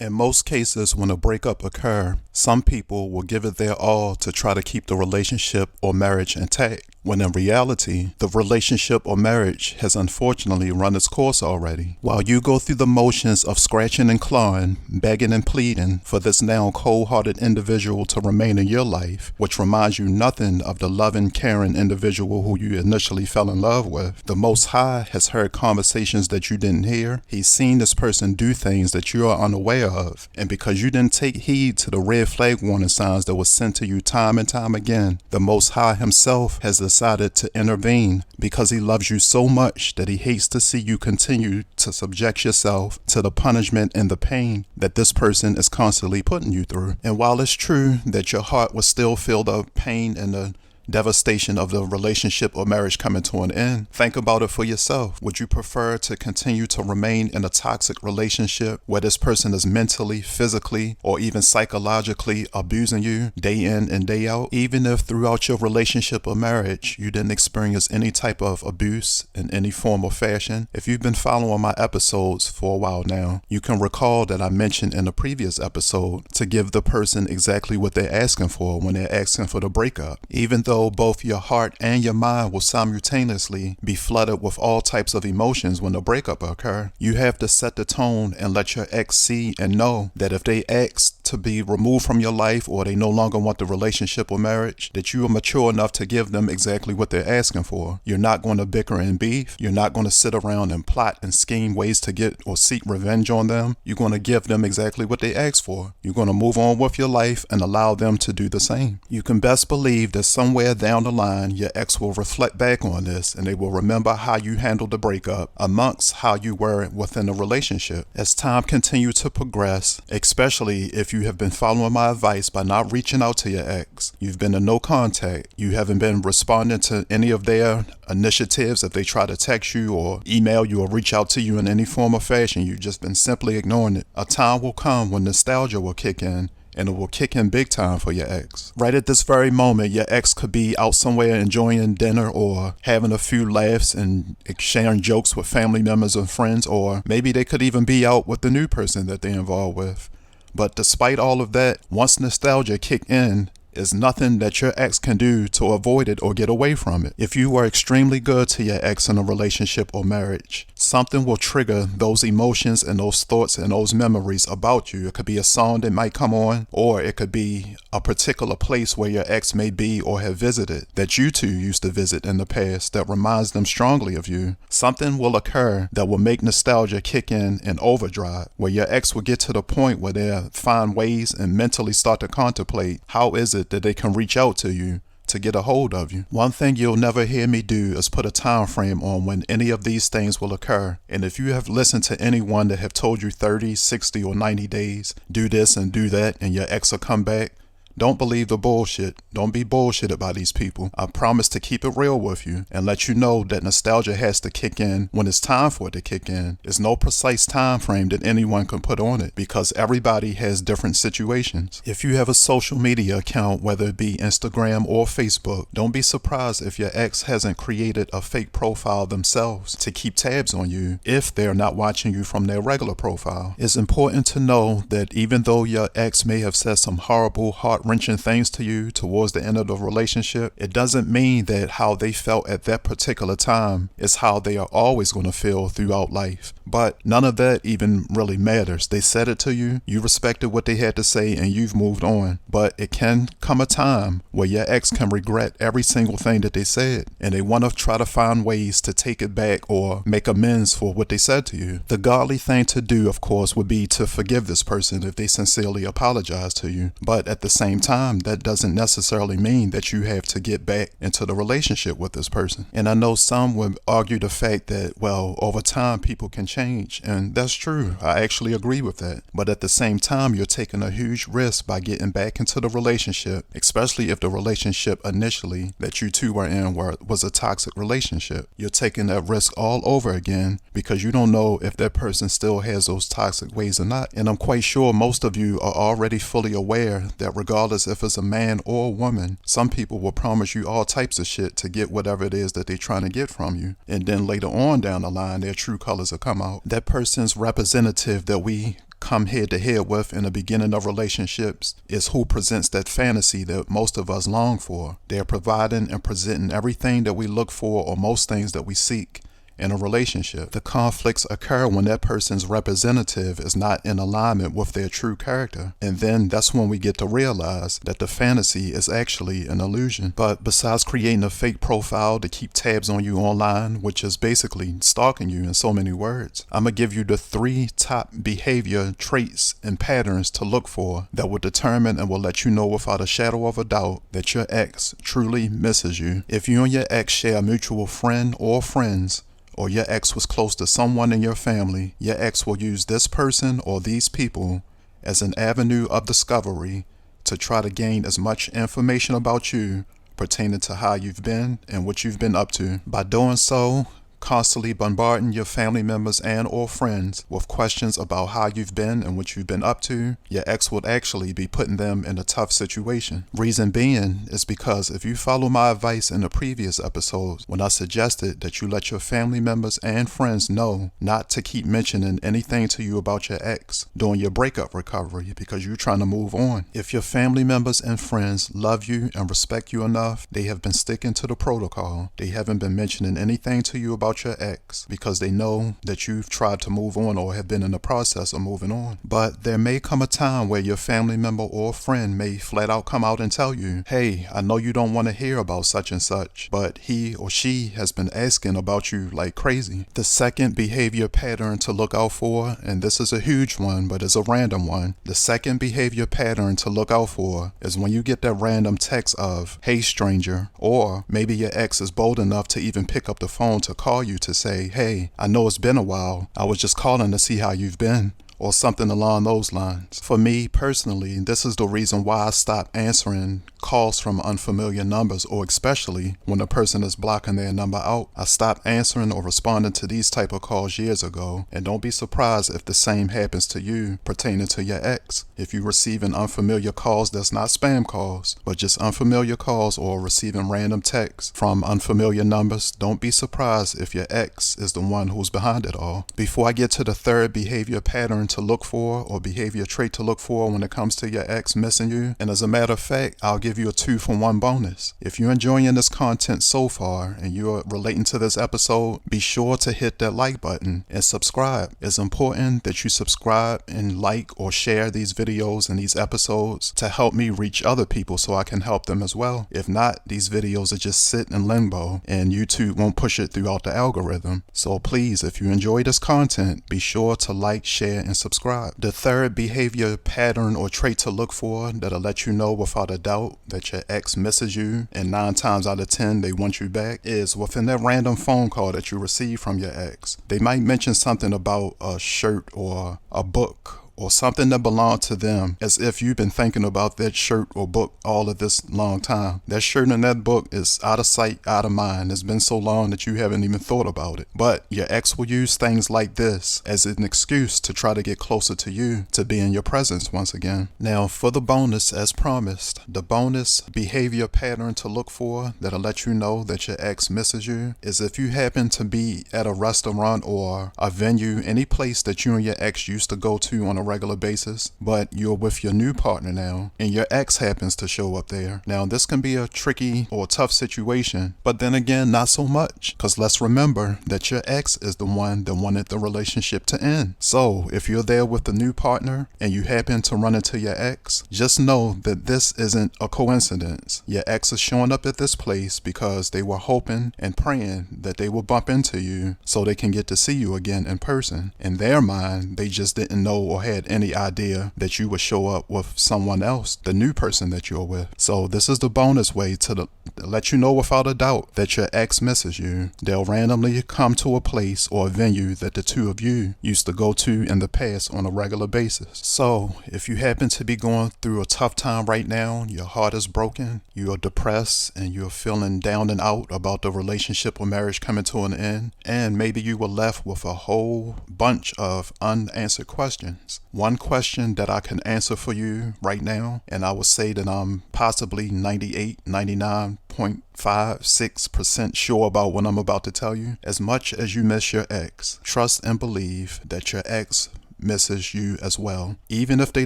In most cases, when a breakup occurs, some people will give it their all to try to keep the relationship or marriage intact, when in reality, the relationship or marriage has unfortunately run its course already. While you go through the motions of scratching and clawing, begging and pleading for this now cold-hearted individual to remain in your life, which reminds you nothing of the loving, caring individual who you initially fell in love with, the Most High has heard conversations that you didn't hear. He's seen this person do things that you are unaware of, and because you didn't take heed to the red flag warning signs that were sent to you time and time again, the Most High himself has decided to intervene because he loves you so much that he hates to see you continue to subject yourself to the punishment and the pain that this person is constantly putting you through. And while it's true that your heart was still filled of pain and the devastation of the relationship or marriage coming to an end, think about it for yourself. Would you prefer to continue to remain in a toxic relationship where this person is mentally, physically, or even psychologically abusing you day in and day out? Even if throughout your relationship or marriage you didn't experience any type of abuse in any form or fashion, if you've been following my episodes for a while now, you can recall that I mentioned in a previous episode to give the person exactly what they're asking for when they're asking for the breakup. Even though both your heart and your mind will simultaneously be flooded with all types of emotions when the breakup occurs, you have to set the tone and let your ex see and know that if they ask to be removed from your life or they no longer want the relationship or marriage, that you are mature enough to give them exactly what they're asking for. You're not going to bicker and beef. You're not going to sit around and plot and scheme ways to get or seek revenge on them. You're going to give them exactly what they ask for. You're going to move on with your life and allow them to do the same. You can best believe that somewhere down the line, your ex will reflect back on this and they will remember how you handled the breakup amongst how you were within the relationship. As time continues to progress, especially if you have been following my advice by not reaching out to your ex, you've been in no contact, you haven't been responding to any of their initiatives if they try to text you or email you or reach out to you in any form or fashion, you've just been simply ignoring it. A time will come when nostalgia will kick in, and it will kick in big time for your ex. Right at this very moment, your ex could be out somewhere enjoying dinner or having a few laughs and sharing jokes with family members and friends, or maybe they could even be out with the new person that they're involved with. But despite all of that, once nostalgia kick in, is nothing that your ex can do to avoid it or get away from it. If you were extremely good to your ex in a relationship or marriage, something will trigger those emotions and those thoughts and those memories about you. It could be a song that might come on, or it could be a particular place where your ex may be or have visited that you two used to visit in the past that reminds them strongly of you. Something will occur that will make nostalgia kick in overdrive, where your ex will get to the point where they'll find ways and mentally start to contemplate how is it that they can reach out to you to get a hold of you. One thing you'll never hear me do is put a time frame on when any of these things will occur. And if you have listened to anyone that have told you 30, 60, or 90 days, do this and do that, and your ex will come back, don't believe the bullshit. Don't be bullshitted by these people. I promise to keep it real with you and let you know that nostalgia has to kick in when it's time for it to kick in. There's no precise time frame that anyone can put on it because everybody has different situations. If you have a social media account, whether it be Instagram or Facebook, don't be surprised if your ex hasn't created a fake profile themselves to keep tabs on you if they're not watching you from their regular profile. It's important to know that even though your ex may have said some horrible, heart-wrenching things to you towards the end of the relationship, it doesn't mean that how they felt at that particular time is how they are always going to feel throughout life. But none of that even really matters. They said it to you, you respected what they had to say, and you've moved on. But it can come a time where your ex can regret every single thing that they said, and they want to try to find ways to take it back or make amends for what they said to you. The godly thing to do, of course, would be to forgive this person if they sincerely apologize to you. But at the same time, that doesn't necessarily mean that you have to get back into the relationship with this person. And I know some would argue the fact that, well, over time people can change, and that's true. I actually agree with that. But at the same time, you're taking a huge risk by getting back into the relationship, especially if the relationship initially that you two were in was a toxic relationship. You're taking that risk all over again because you don't know if that person still has those toxic ways or not. And I'm quite sure most of you are already fully aware that regardless if it's a man or a woman, some people will promise you all types of shit to get whatever it is that they're trying to get from you. And then later on down the line, their true colors will come out. That person's representative that we come head to head with in the beginning of relationships is who presents that fantasy that most of us long for. They're providing and presenting everything that we look for, or most things that we seek in a relationship. The conflicts occur when that person's representative is not in alignment with their true character. And then that's when we get to realize that the fantasy is actually an illusion. But besides creating a fake profile to keep tabs on you online, which is basically stalking you in so many words, I'm going to give you the 3 top behavior traits and patterns to look for that will determine and will let you know without a shadow of a doubt that your ex truly misses you. If you and your ex share a mutual friend or friends, or your ex was close to someone in your family, your ex will use this person or these people as an avenue of discovery to try to gain as much information about you pertaining to how you've been and what you've been up to. By doing so, constantly bombarding your family members and or friends with questions about how you've been and what you've been up to, your ex would actually be putting them in a tough situation. Reason being is because if you follow my advice in the previous episodes, when I suggested that you let your family members and friends know not to keep mentioning anything to you about your ex during your breakup recovery because you're trying to move on. If your family members and friends love you and respect you enough, they have been sticking to the protocol. They haven't been mentioning anything to you about your ex because they know that you've tried to move on or have been in the process of moving on. But there may come a time where your family member or friend may flat out come out and tell you, hey, I know you don't want to hear about such and such, but he or she has been asking about you like crazy. The second behavior pattern to look out for, and this is a huge one, but it's a random one. The second behavior pattern to look out for is when you get that random text of, hey stranger, or maybe your ex is bold enough to even pick up the phone to call you to say, hey, I know it's been a while. I was just calling to see how you've been, or something along those lines. For me personally, this is the reason why I stopped answering calls from unfamiliar numbers, or especially when a person is blocking their number out. I stopped answering or responding to these type of calls years ago, and don't be surprised if the same happens to you pertaining to your ex. If you're receiving unfamiliar calls, that's not spam calls, but just unfamiliar calls or receiving random texts from unfamiliar numbers, don't be surprised if your ex is the one who's behind it all. Before I get to the third behavior pattern to look for, or behavior trait to look for when it comes to your ex missing you, and as a matter of fact, I'll give you a 2-for-1 bonus. If you're enjoying this content so far and you're relating to this episode, be sure to hit that like button and subscribe. It's important that you subscribe and like or share these videos and these episodes to help me reach other people so I can help them as well. If not, these videos are just sit in limbo and YouTube won't push it throughout the algorithm. So please, if you enjoy this content, be sure to like, share, and subscribe. The third behavior pattern or trait to look for that'll let you know without a doubt that your ex misses you, and 9 times out of 10 they want you back, is within that random phone call that you receive from your ex. They might mention something about a shirt or a book or something that belonged to them, as if you've been thinking about that shirt or book all of this long time. That shirt and that book is out of sight, out of mind. It's been so long that you haven't even thought about it. But your ex will use things like this as an excuse to try to get closer to you, to be in your presence once again. Now for the bonus, as promised, the bonus behavior pattern to look for that'll let you know that your ex misses you is if you happen to be at a restaurant or a venue, any place that you and your ex used to go to on a regular basis, but you're with your new partner now, and your ex happens to show up there. Now, this can be a tricky or tough situation, but then again, not so much, because let's remember that your ex is the one that wanted the relationship to end. So, if you're there with the new partner and you happen to run into your ex, just know that this isn't a coincidence. Your ex is showing up at this place because they were hoping and praying that they will bump into you so they can get to see you again in person. In their mind, they just didn't know or had any idea that you would show up with someone else, the new person that you're with. So this is the bonus way to let you know without a doubt that your ex misses you. They'll randomly come to a place or a venue that the two of you used to go to in the past on a regular basis. So if you happen to be going through a tough time right now, your heart is broken, you are depressed, and you're feeling down and out about the relationship or marriage coming to an end, and maybe you were left with a whole bunch of unanswered questions. One question that I can answer for you right now, and I would say that I'm possibly 99.56% sure about what I'm about to tell you. As much as you miss your ex, trust and believe that your ex misses you as well. Even if they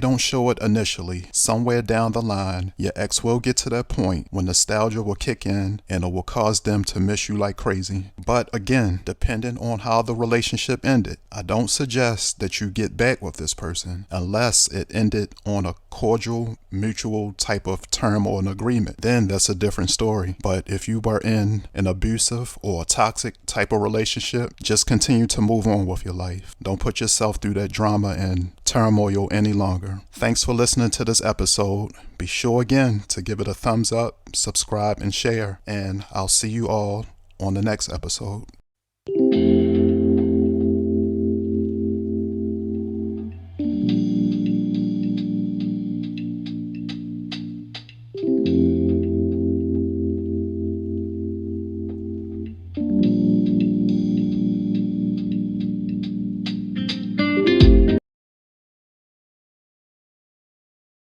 don't show it initially, somewhere down the line, your ex will get to that point when nostalgia will kick in and it will cause them to miss you like crazy. But again, depending on how the relationship ended, I don't suggest that you get back with this person unless it ended on a cordial, mutual type of term or an agreement. Then that's a different story. But if you were in an abusive or a toxic type of relationship, just continue to move on with your life. Don't put yourself through that drama and turmoil any longer. Thanks for listening to this episode. Be sure again to give it a thumbs up, subscribe, and share. And I'll see you all on the next episode.